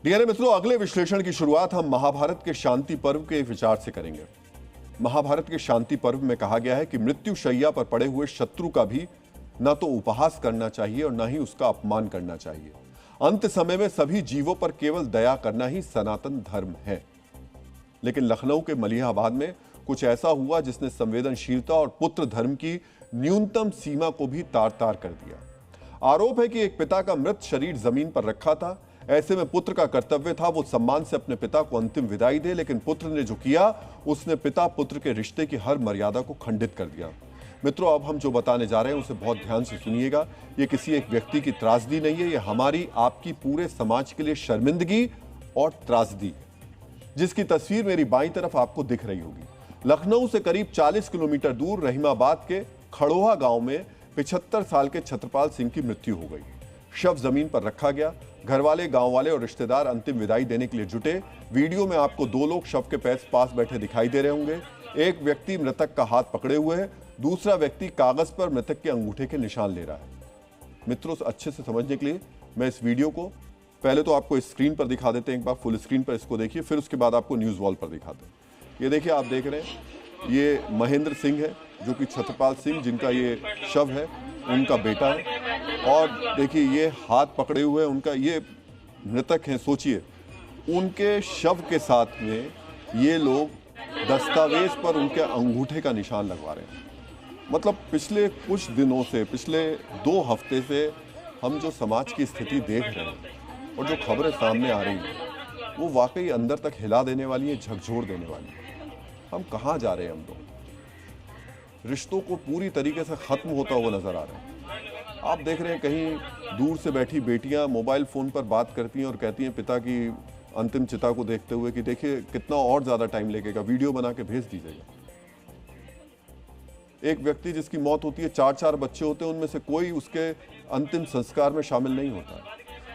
DNA मित्रों, अगले विश्लेषण की शुरुआत हम महाभारत के शांति पर्व के विचार से करेंगे। महाभारत के शांति पर्व में कहा गया है कि मृत्यु शैया पर पड़े हुए शत्रु का भी न तो उपहास करना चाहिए और न ही उसका अपमान करना चाहिए। अंत समय में सभी जीवों पर केवल दया करना ही सनातन धर्म है। लेकिन लखनऊ के मलिहाबाद में कुछ ऐसा हुआ जिसने संवेदनशीलता और पुत्र धर्म की न्यूनतम सीमा को भी तार तार कर दिया। आरोप है कि एक पिता का मृत शरीर जमीन पर रखा था। ऐसे में पुत्र का कर्तव्य था वो सम्मान से अपने पिता को अंतिम विदाई दे, लेकिन पुत्र ने जो किया उसने पिता पुत्र के रिश्ते की हर मर्यादा को खंडित कर दिया। मित्रों, अब हम जो बताने जा रहे हैं उसे बहुत ध्यान से सुनिएगा। ये किसी एक व्यक्ति की त्रासदी नहीं है, ये हमारी आपकी पूरे समाज के लिए शर्मिंदगी और त्रासदी, जिसकी तस्वीर मेरी बाईं तरफ आपको दिख रही होगी। लखनऊ से करीब 40 किलोमीटर दूर रहीमाबाद के खड़ोहा गांव में 75 साल के छत्रपाल सिंह की मृत्यु हो गई। शव जमीन पर रखा गया। घर वाले, गांव वाले और रिश्तेदार अंतिम विदाई देने के लिए जुटे। वीडियो में आपको दो लोग शव के पास बैठे दिखाई दे रहे होंगे। एक व्यक्ति मृतक का हाथ पकड़े हुए है, दूसरा व्यक्ति कागज पर मृतक के अंगूठे के निशान ले रहा है। मित्रों, अच्छे से समझने के लिए मैं इस वीडियो को पहले तो आपको स्क्रीन पर दिखा देते हैं, एक बार फुल स्क्रीन पर इसको देखिए, फिर उसके बाद आपको न्यूज वॉल पर दिखाते हैं। ये देखिए, आप देख रहे हैं, ये महेंद्र सिंह है जो कि छत्रपाल सिंह जिनका ये शव है उनका बेटा है। और देखिए, ये हाथ पकड़े हुए हैं, उनका ये मृतक हैं। सोचिए, उनके शव के साथ में ये लोग दस्तावेज पर उनके अंगूठे का निशान लगवा रहे हैं। मतलब पिछले कुछ दिनों से, पिछले 2 हफ्ते से हम जो समाज की स्थिति देख रहे हैं और जो खबरें सामने आ रही हैं वो वाकई अंदर तक हिला देने वाली है, झकझोर देने वाली है। हम कहाँ जा रहे हैं? हम लोग रिश्तों को पूरी तरीके से खत्म होता हुआ नजर आ रहे हैं। आप देख रहे हैं, कहीं दूर से बैठी बेटियां मोबाइल फोन पर बात करती हैं और कहती हैं पिता की अंतिम चिता को देखते हुए कि देखिए कितना और ज्यादा टाइम लगेगा, वीडियो बना के भेज दीजिएगा। एक व्यक्ति जिसकी मौत होती है, 4-4 बच्चे होते हैं, उनमें से कोई उसके अंतिम संस्कार में शामिल नहीं होता।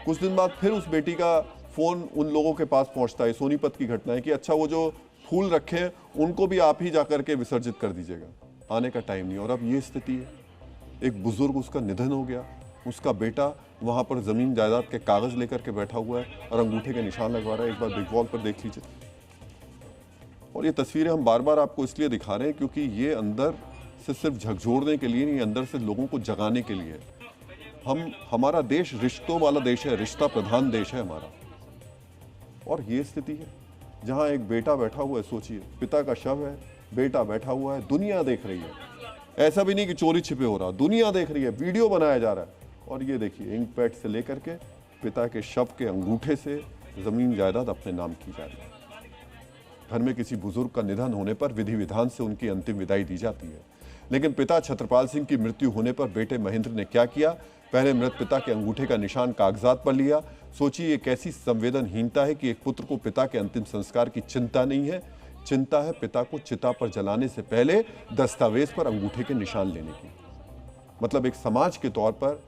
कुछ दिन बाद फिर उस बेटी का फोन उन लोगों के पास पहुंचता है, सोनीपत की घटना है, कि अच्छा वो जो फूल रखे हैं उनको भी आप ही जाकर के विसर्जित कर दीजिएगा, आने का टाइम नहीं। और अब ये स्थिति है, एक बुजुर्ग, उसका निधन हो गया, उसका बेटा वहां पर जमीन जायदाद के कागज लेकर के बैठा हुआ है और अंगूठे के निशान लगवा रहा है। एक बार बिग वॉल पर देख लीजिए। और ये तस्वीरें हम बार बार आपको इसलिए दिखा रहे हैं क्योंकि ये अंदर से सिर्फ झकझोरने के लिए नहीं, अंदर से लोगों को जगाने के लिए। हमारा देश रिश्तों वाला देश है, रिश्ता प्रधान देश है हमारा। और ये स्थिति है जहां एक बेटा बैठा हुआ है। सोचिए, पिता का शव है, बेटा बैठा हुआ है, दुनिया देख रही है। ऐसा भी नहीं कि चोरी छिपे हो रहा, दुनिया देख रही है, वीडियो बनाया जा रहा है। और ये देखिए, इंक पैड से लेकर के पिता के शव के अंगूठे से जमीन जायदाद अपने नाम की जा रही है। घर में किसी बुजुर्ग का निधन होने पर विधि विधान से उनकी अंतिम विदाई दी जाती है, लेकिन पिता छत्रपाल सिंह की मृत्यु होने पर बेटे महेंद्र ने क्या किया? पहले मृत पिता के अंगूठे का निशान कागजात पर लिया। सोचिए, ये कैसी संवेदनहीनता है कि एक पुत्र को पिता के अंतिम संस्कार की चिंता नहीं है, चिंता है पिता को चिता पर जलाने से पहले दस्तावेज पर अंगूठे के निशान लेने की। मतलब एक समाज के तौर पर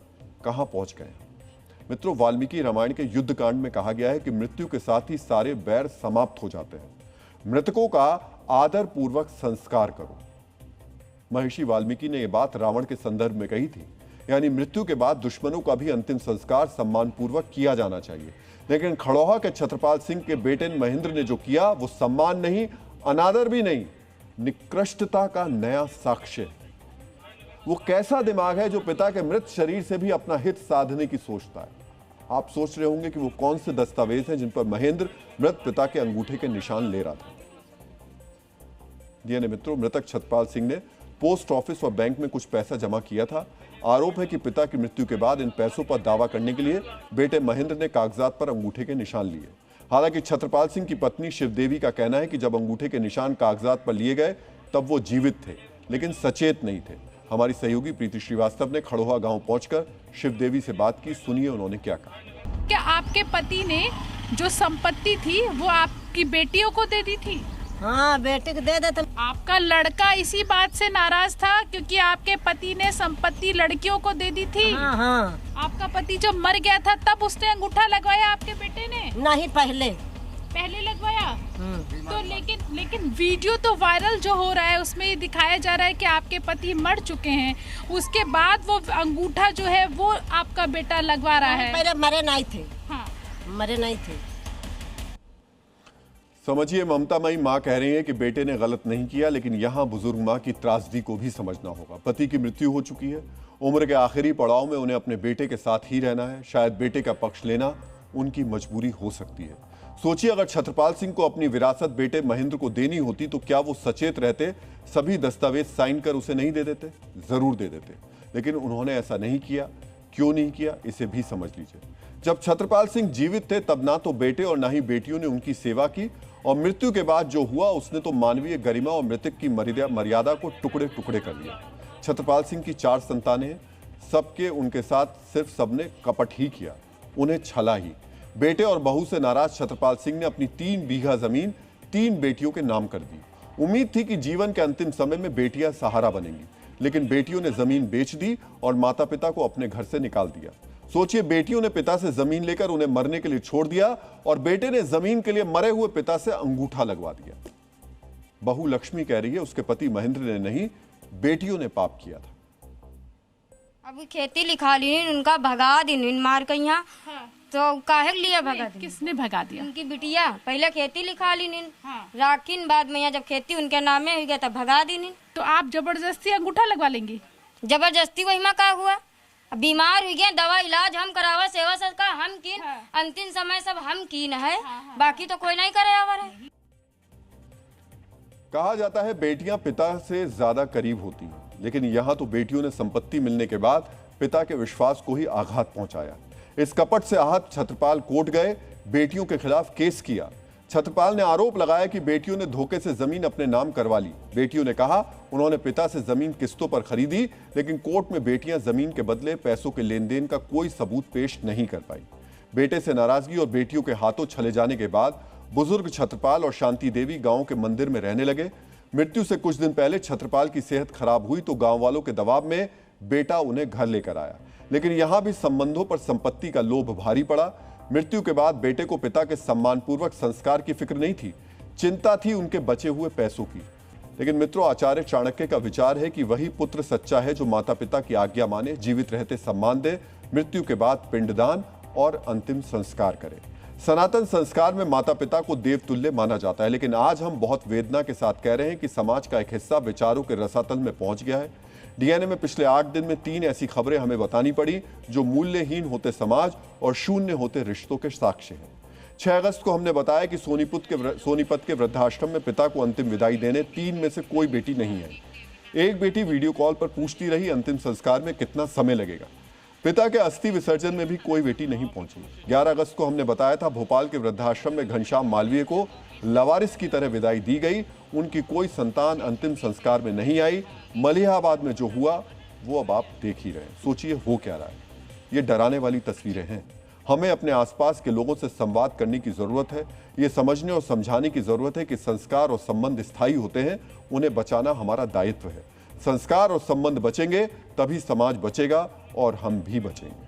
कहां पहुंच गए। मित्रों, वाल्मीकि रामायण के युद्ध कांड में कहा गया है कि मृत्यु के साथ ही सारे बैर समाप्त हो जाते हैं। मृतकों का आदर पूर्वक संस्कार करो। महर्षि वाल्मीकि ने यह बात रावण के संदर्भ में कही थी, यानी मृत्यु के बाद दुश्मनों का भी अंतिम संस्कार सम्मान पूर्वक किया जाना चाहिए। लेकिन खड़ोहा के छत्रपाल सिंह के बेटे महेंद्र ने जो किया वो सम्मान नहीं, अनादर भी नहीं, निकृष्टता का नया साक्ष्य। वो कैसा दिमाग है जो पिता के मृत शरीर से भी अपना हित साधने की सोचता है? आप सोच रहे होंगे कि वो कौन से दस्तावेज हैं जिन पर महेंद्र मृत पिता के अंगूठे के निशान ले रहा था। डीएनए मित्रों, मृतक छत्रपाल सिंह ने पोस्ट ऑफिस और बैंक में कुछ पैसा जमा किया था। आरोप है कि पिता की मृत्यु के बाद इन पैसों पर दावा करने के लिए बेटे महेंद्र ने कागजात पर अंगूठे के निशान लिए। हालांकि छत्रपाल सिंह की पत्नी शिवदेवी का कहना है कि जब अंगूठे के निशान कागजात पर लिए गए तब वो जीवित थे, लेकिन सचेत नहीं थे। हमारी सहयोगी प्रीति श्रीवास्तव ने खड़ोहा गांव पहुंचकर शिवदेवी से बात की। सुनिए उन्होंने क्या कहा। क्या आपके पति ने जो संपत्ति थी वो आपकी बेटियों को दे दी थी? हाँ, बेटे को दे देते। आपका लड़का इसी बात से नाराज था क्योंकि आपके पति ने संपत्ति लड़कियों को दे दी थी। हाँ, हाँ। आपका पति जब मर गया था तब उसने अंगूठा लगवाया आपके बेटे ने? नहीं, पहले लगवाया। तो लेकिन वीडियो तो वायरल जो हो रहा है उसमें ये दिखाया जा रहा है कि आपके पति मर चुके हैं, उसके बाद वो अंगूठा जो है वो आपका बेटा लगवा रहा है। पहले मरे नहीं थे। हाँ, मरे नहीं थे। समझिए, ममतामयी मां कह रही है कि बेटे ने गलत नहीं किया, लेकिन यहां बुजुर्ग मां की त्रासदी को भी समझना होगा। पति की मृत्यु हो चुकी है, उम्र के आखिरी पड़ाव में उन्हें अपने बेटे के साथ ही रहना है। शायद बेटे का पक्ष लेना उनकी मजबूरी हो सकती है। सोचिए, अगर छत्रपाल सिंह को अपनी विरासत बेटे महेंद्र को देनी होती तो क्या वो सचेत रहते, सभी दस्तावेज साइन कर उसे नहीं दे देते? जरूर दे देते, लेकिन उन्होंने ऐसा नहीं किया। क्यों नहीं किया, इसे भी समझ लीजिए। जब छत्रपाल सिंह जीवित थे तब ना तो बेटे और ना ही बेटियों ने उनकी सेवा की, और मृत्यु के बाद जो हुआ उसने तो मानवीय गरिमा और मृतक की मर्यादा को टुकड़े टुकड़े कर दिया। छत्रपाल सिंह की 4 संतानें, सबके उनके साथ सिर्फ सबने कपट ही किया, उन्हें छला ही। बेटे और बहू से नाराज छत्रपाल सिंह ने अपनी 3 बीघा जमीन 3 बेटियों के नाम कर दी। उम्मीद थी कि जीवन के अंतिम समय में बेटियां सहारा बनेंगी, लेकिन बेटियों ने जमीन बेच दी और माता पिता को अपने घर से निकाल दिया। सोचिए, बेटियों ने पिता से जमीन लेकर उन्हें मरने के लिए छोड़ दिया, और बेटे ने जमीन के लिए मरे हुए पिता से अंगूठा लगवा दिया। बहू लक्ष्मी कह रही है उसके पति महेंद्र ने नहीं, बेटियों ने पाप किया था। अब खेती लिखा ली, उनका भगा दिन मार के यहाँ। हाँ। तो काहे लिए भगा दिन? किसने भगा दिया? उनकी बिटिया पहले खेती लिखा ली, हाँ। राखिन बाद में यहाँ जब खेती उनके नामे हो गया तब भगा दी। तो आप जबरदस्ती अंगूठा लगवा लेंगी? जबरदस्ती वही में का हुआ? अब बीमार हुई गए, दवा इलाज हम करावा, सेवा सत्कार हम कीन। हाँ। अंतिम समय सब हम कीन है। हाँ। बाकी तो कोई नहीं करे आवर है। कहा जाता है बेटियां पिता से ज्यादा करीब होती हैं, लेकिन यहां तो बेटियों ने संपत्ति मिलने के बाद पिता के विश्वास को ही आघात पहुंचाया। इस कपट से आहत छत्रपाल कोर्ट गए, बेटियों के खिलाफ केस किया। छत्रपाल ने आरोप लगाया कि बेटियों ने धोखे से जमीन अपने नाम करवा ली। बेटियों ने कहा उन्होंने पिता से जमीन किस्तों पर खरीदी, लेकिन कोर्ट में बेटियां जमीन के बदले पैसों के लेन देन का कोई सबूत पेश नहीं कर पाई। बेटे से नाराजगी और बेटियों के हाथों छले जाने के बाद बुजुर्ग छत्रपाल और शांति देवी गांव के मंदिर में रहने लगे। मृत्यु से कुछ दिन पहले छत्रपाल की सेहत खराब हुई तो गांव वालों के दबाव में बेटा उन्हें घर लेकर आया, लेकिन यहां भी संबंधों पर संपत्ति का लोभ भारी पड़ा। मृत्यु के बाद बेटे को पिता के सम्मानपूर्वक संस्कार की फिक्र नहीं थी, चिंता थी उनके बचे हुए पैसों की। लेकिन मित्रों, आचार्य चाणक्य का विचार है कि वही पुत्र सच्चा है जो माता पिता की आज्ञा माने, जीवित रहते सम्मान दे, मृत्यु के बाद पिंडदान और अंतिम संस्कार करे। सनातन संस्कार में माता पिता को देवतुल्य माना जाता है, लेकिन आज हम बहुत वेदना के साथ कह रहे हैं कि समाज का एक हिस्सा विचारों के रसातल में पहुंच गया है। डीएनए में पिछले 8 दिन में 3 ऐसी खबरें हमें बतानी पड़ी जो मूल्यहीन होते समाज और शून्य होते रिश्तों के साक्ष्य हैं। 6 अगस्त को हमने बताया कि सोनीपत के वृद्धाश्रम में पिता को अंतिम विदाई देने 3 में से कोई बेटी नहीं है। एक बेटी वीडियो कॉल पर पूछती रही अंतिम संस्कार में कितना समय लगेगा। पिता के अस्थि विसर्जन में भी कोई बेटी नहीं पहुंची। 11 अगस्त को हमने बताया था भोपाल के वृद्धाश्रम में घनश्याम मालवीय को लवारिस की तरह विदाई दी गई, उनकी कोई संतान अंतिम संस्कार में नहीं आई। मलिहाबाद में जो हुआ वो अब आप देख ही रहे हैं। सोचिए हो क्या रहा है। ये डराने वाली तस्वीरें हैं। हमें अपने आसपास के लोगों से संवाद करने की जरूरत है। ये समझने और समझाने की जरूरत है कि संस्कार और संबंध स्थायी होते हैं, उन्हें बचाना हमारा दायित्व है। संस्कार और संबंध बचेंगे तभी समाज बचेगा और हम भी बचेंगे।